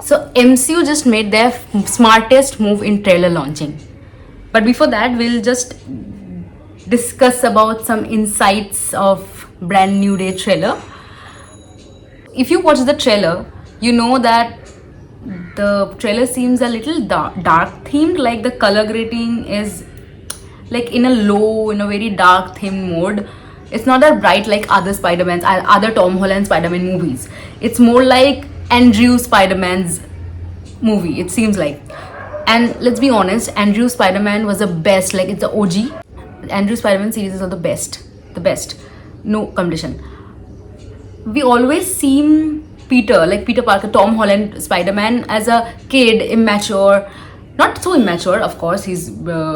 So MCU just made their smartest move in trailer launching. But before that, we'll just discuss about some insights of Brand New Day trailer. If you watch the trailer, you know that the trailer seems a little dark themed, like the color grading is like in a very dark themed mode. It's not that bright like other Spider-Mans, other Tom Holland Spider-Man movies. It's more like Andrew Spider-Man's movie, it seems like. And let's be honest, Andrew Spider-Man was the best, like it's the OG. Andrew Spider-Man series are the best, no competition. We always seem Peter, like Peter Parker, Tom Holland Spider-Man as a kid, immature. Not so immature, of course, he's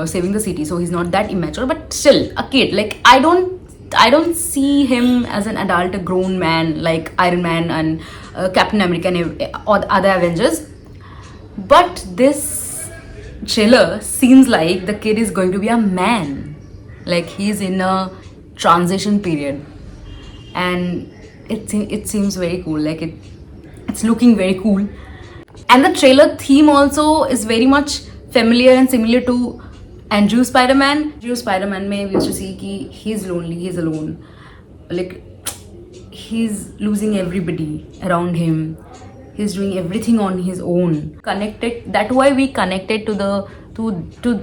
saving the city, so he's not that immature, but still a kid. Like I don't see him as an adult, a grown man like Iron Man and Captain America and or other Avengers. But this trailer seems like the kid is going to be a man, like he's in a transition period, and it seems very cool. Like it's looking very cool, and the trailer theme also is very much familiar and similar to Andrew Spider-Man. Andrew Spider-Man mein we used to see ki he's lonely, he's alone, like he's losing everybody around him, he's doing everything on his own. Connected, that's why we connected to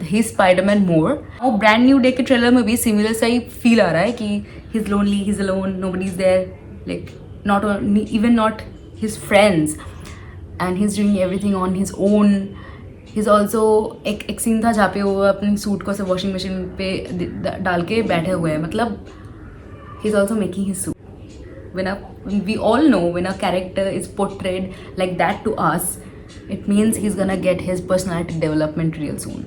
his Spider-Man more. और Brand New Day के trailer में भी similar सा ही feel आ रहा है कि he's lonely, he's alone, nobody's there, like not his friends, and he's doing everything on his own. He's also एक scene था जहाँ पे वो अपनी सूट को से वॉशिंग मशीन पे डाल के बैठे हुए हैं, मतलब he's also making his suit. We all know when a character is portrayed like that to us, it means he's gonna get his personality development real soon,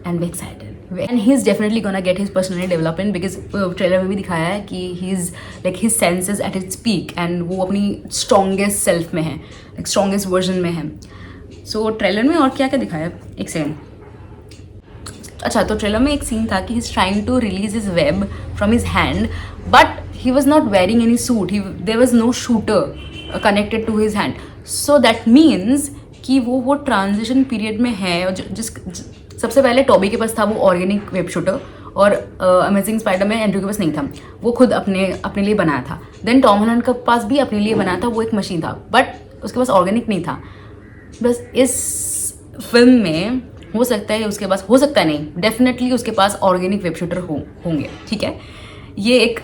and we're excited. And he's definitely gonna get his personality development because trailer में भी दिखाया है कि he's like his senses at its peak and वो अपनी strongest self में है, like strongest version में है. So ट्रेलर में और क्या क्या दिखाया है, एक सेकंड. अच्छा, तो ट्रेलर में एक सीन था कि he's trying to release his web from his hand, but he was not wearing any suit. There was no shooter connected to his hand. So that means कि वो ट्रांजिशन पीरियड में है. और सबसे पहले टॉबी के पास था वो ऑर्गेनिक वेब शूटर, और अमेजिंग स्पाइडर में एंड्रू के पास नहीं था, वो खुद अपने लिए बनाया था. देन टॉम हॉलैंड के पास भी अपने लिए बनाया था, वो एक मशीन था, बट उसके पास ऑर्गेनिक नहीं था. बस इस फिल्म में हो सकता है उसके पास, हो सकता है नहीं, डेफिनेटली उसके पास ऑर्गेनिक वेब शूटर होंगे. ठीक है, ये एक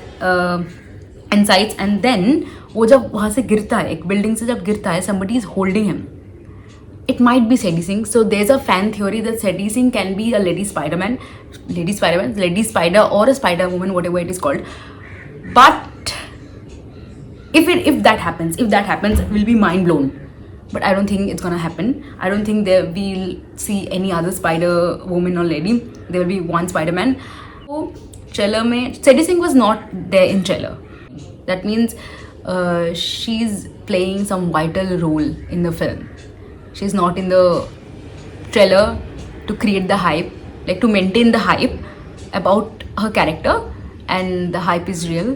इनसाइट्स. एंड देन वो जब वहाँ से गिरता है, एक बिल्डिंग से जब गिरता है, somebody is holding him. It might be Sadie Sink. So there's a fan theory that Sadie Sink can be a lady Spider-Man, lady Spider, or a Spider-Woman, whatever it is called. But if that happens, we'll be mind blown. But I don't think it's gonna happen. I don't think we'll see any other Spider-Woman or lady. There will be one Spider-Man. So trailer में Sadie Sink was not there in trailer. That means she's playing some vital role in the film. She's not in the trailer to create the hype, like to maintain the hype about her character, and the hype is real.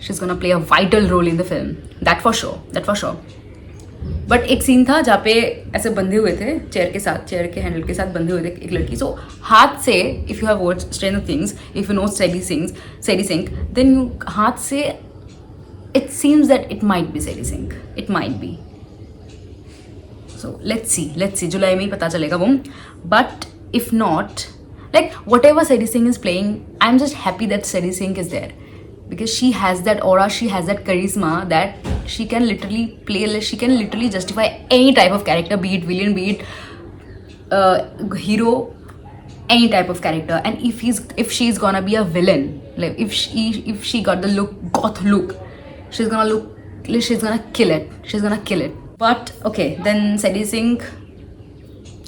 She's gonna play a vital role in the film. That for sure. But एक scene था जहाँ पे ऐसे बंधे हुए थे chair के handle के साथ बंधे हुए थे एक लड़की. सो हाथ से, if you have watched Stranger Things, if you know Sadie Sink, then you हाथ से it seems that it might be Sadie Sink. It might be. So let's see. जुलाई में ही पता चलेगा वो. But if not, like whatever Sadie Sink is playing, I'm just happy that Sadie Sink is there, because she has that aura, she has that charisma that she can literally play, she can literally justify any type of character, be it villain, be it hero, any type of character. And if she's gonna be a villain, like if she got the goth look, she's gonna kill it. But okay, then Sadie Sink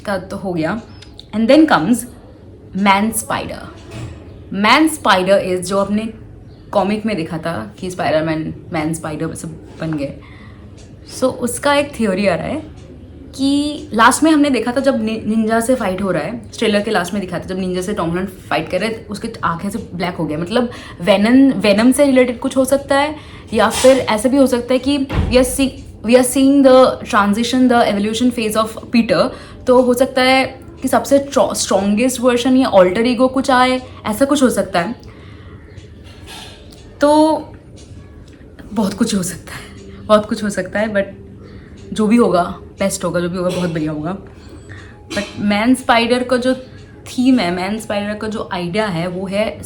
का तो हो गया. And then comes Man Spider is जो अपने comic में देखा था कि मैन स्पाइडर सब बन गए. सो उसका एक थ्योरी आ रहा है कि लास्ट में हमने देखा था जब निंजा से फाइट हो रहा है, ट्रेलर के लास्ट में दिखा था जब निंजा से टॉम हॉलैंड फाइट कर रहे थे, उसके आंखें से ब्लैक हो गया. मतलब वेनम से रिलेटेड कुछ हो सकता है, या फिर ऐसा भी हो सकता है कि we are seeing the transition, the evolution phase of Peter, तो हो सकता है कि सबसे स्ट्रॉन्गेस्ट वर्जन या ऑल्टर ईगो कुछ आए, ऐसा कुछ हो सकता है. तो बहुत कुछ हो सकता है, बहुत कुछ हो सकता है, बट जो भी होगा बेस्ट होगा, जो भी होगा बहुत बढ़िया होगा. बट मैन स्पाइडर का जो थीम है, मैन स्पाइडर का जो आइडिया है, वो है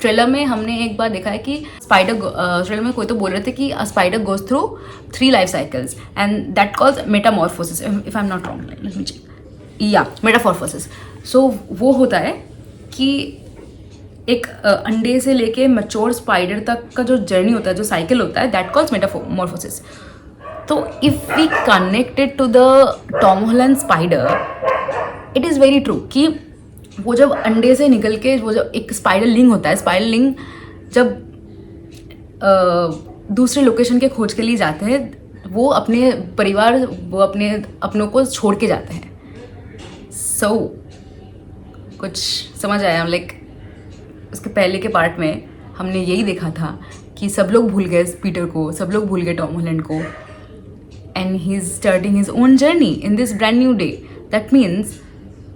ट्रेलर में हमने एक बार देखा है कि स्पाइडर, ट्रेलर में कोई तो बोल रहे थे कि spider goes through 3 life cycles and that calls metamorphosis, if I am not wrong, let me check, या मेटामॉर्फोसिस. सो वो होता है कि एक अंडे से लेके मैच्योर स्पाइडर तक का जो जर्नी होता है, जो साइकिल होता है, दैट कॉल्स मेटामॉर्फोसिस. तो if we connected to the Tom Holland spider, it is very true कि वो जब अंडे से निकल के वो जब एक स्पाइडर लिंग होता है, स्पाइडर लिंग जब दूसरे लोकेशन के खोज के लिए जाते हैं, वो अपने परिवार, वो अपनों को छोड़ के जाते हैं. सो कुछ समझ आया, लाइक उसके पहले के पार्ट में हमने यही देखा था कि सब लोग भूल गए पीटर को, सब लोग भूल गए टॉम हॉलैंड को, and he is starting his own journey in this brand new day. That means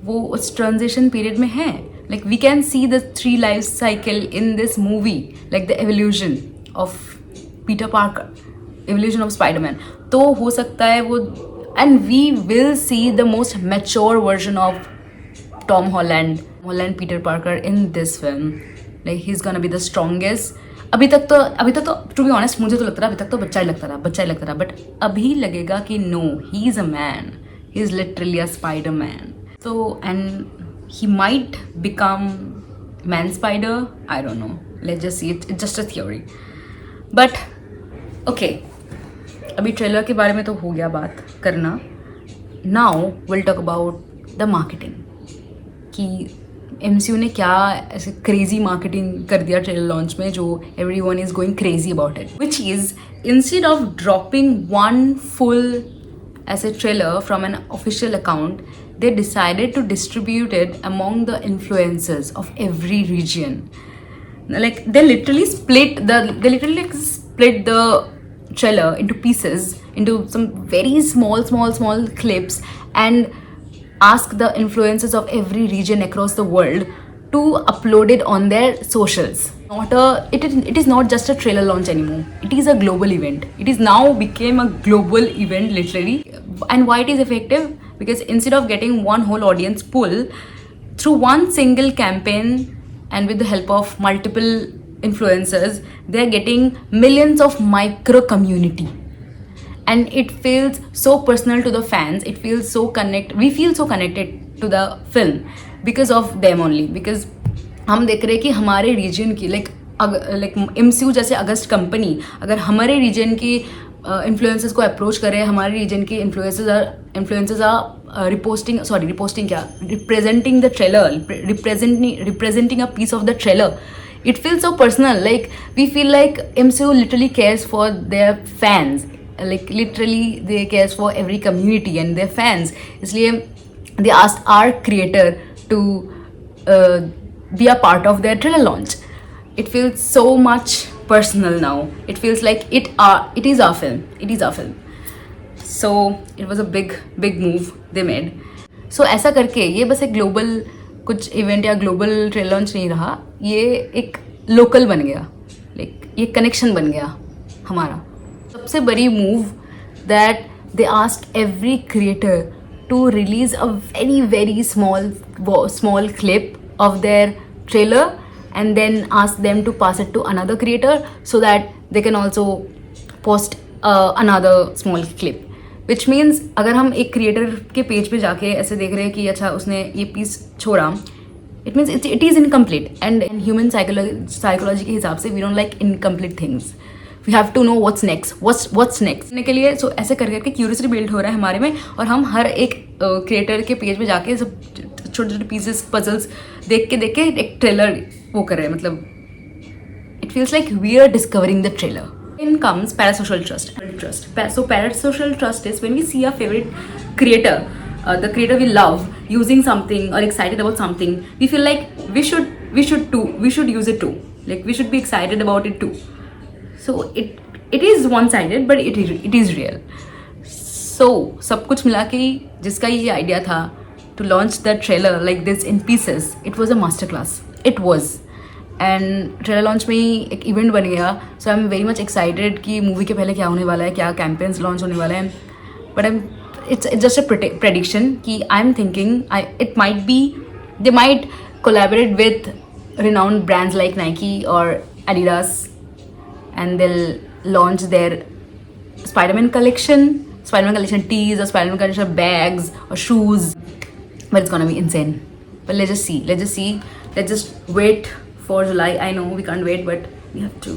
वो उस ट्रांजिशन पीरियड में है. Like we can see the 3 life cycle in this movie, like the evolution of Peter Parker, evolution of Spiderman. तो हो सकता है वो, and we will see the most mature version of Tom Holland Peter Parker in this film. Like he is gonna be the strongest. अभी तक तो to be honest मुझे तो लगता रहा, अभी तक तो बच्चा ही लगता रहा, बट अभी लगेगा कि no, he is a man, he is literally a spider man. So, and he might become man spider, I don't know, let's just see it, it's just a theory. But okay, अभी trailer के बारे में तो हो गया बात करना. Now we'll talk about the marketing, कि MCU ने क्या ऐसे क्रेजी मार्केटिंग कर दिया ट्रेलर लॉन्च में, जो everyone is going crazy about it, which is instead of dropping one full as a trailer from an official account, they decided to distribute it among the influencers of every region. Like they literally split the trailer into pieces, into some very small clips, and ask the influencers of every region across the world to upload it on their socials. It is not just a trailer launch anymore. It is a global event. It is now became a global event literally. And why it is effective? Because instead of getting one whole audience pull through one single campaign and with the help of multiple influencers, they're getting millions of micro community, and it feels so personal to the fans. It feels so we feel so connected to the film because of them only. Because हम देख रहे हैं कि हमारे reason की like MCU जैसे अगस्त company अगर हमारे रीजन की इन्फ्लुएंसर्स को अप्रोच करें, हमारे रीजन के influencers are representing the trailer, representing a piece of the trailer. It feels so personal. Like we feel like MCU literally cares for their fans. Like literally they cares for every community and their fans. इसलिए they asked our creator to be a part of their trailer launch. It feels so much personal now. It feels like it is our film. It is our film. So it was a big move they made. So ऐसा करके ये बस एक global कुछ event या global trailer launch नहीं रहा, ये एक लोकल बन गया. लाइक ये कनेक्शन बन गया हमारा. सबसे बड़ी move that they asked every creator to release a very small clip of their trailer and then ask them to pass it to another creator so that they can also post another small clip. Which means अगर हम एक creator के page पे जाके ऐसे देख रहे हैं कि अच्छा उसने ये पीस छोड़ा, it means it is incomplete. And in human psychology के हिसाब से we don't like incomplete things. We have to know what's next. What's next के लिए so ऐसे करके क्यूरियोसिटी बिल्ड हो रहा है हमारे में, और हम हर एक क्रिएटर के पेज पे जाके सब छोटे पीसेस पजल्स देख के एक ट्रेलर वो कर रहे हैं. मतलब it feels like we are discovering the trailer. In comes parasocial trust. So parasocial trust is when we see a favorite creator, the creator we love using something or excited about something, we feel like we should use it too. Like we should be excited about it too. So it is one-sided, but it is real. So सब कुछ मिला के जिसका ये idea था to launch the trailer like this in pieces, it was a masterclass. It was. And trailer launch में ही एक इवेंट बन गया. So I am very much excited कि मूवी के पहले क्या होने वाला है, क्या कैंपेन्स लॉन्च होने वाले हैं. But it's just a prediction कि I'm thinking it might be, they might collaborate with renowned brands like Nike or Adidas, and they'll launch their Spider-Man collection tees or Spider-Man collection bags or shoes. But it's gonna be insane. But let's just see. Let's just wait for July. I know we can't wait, but we have to.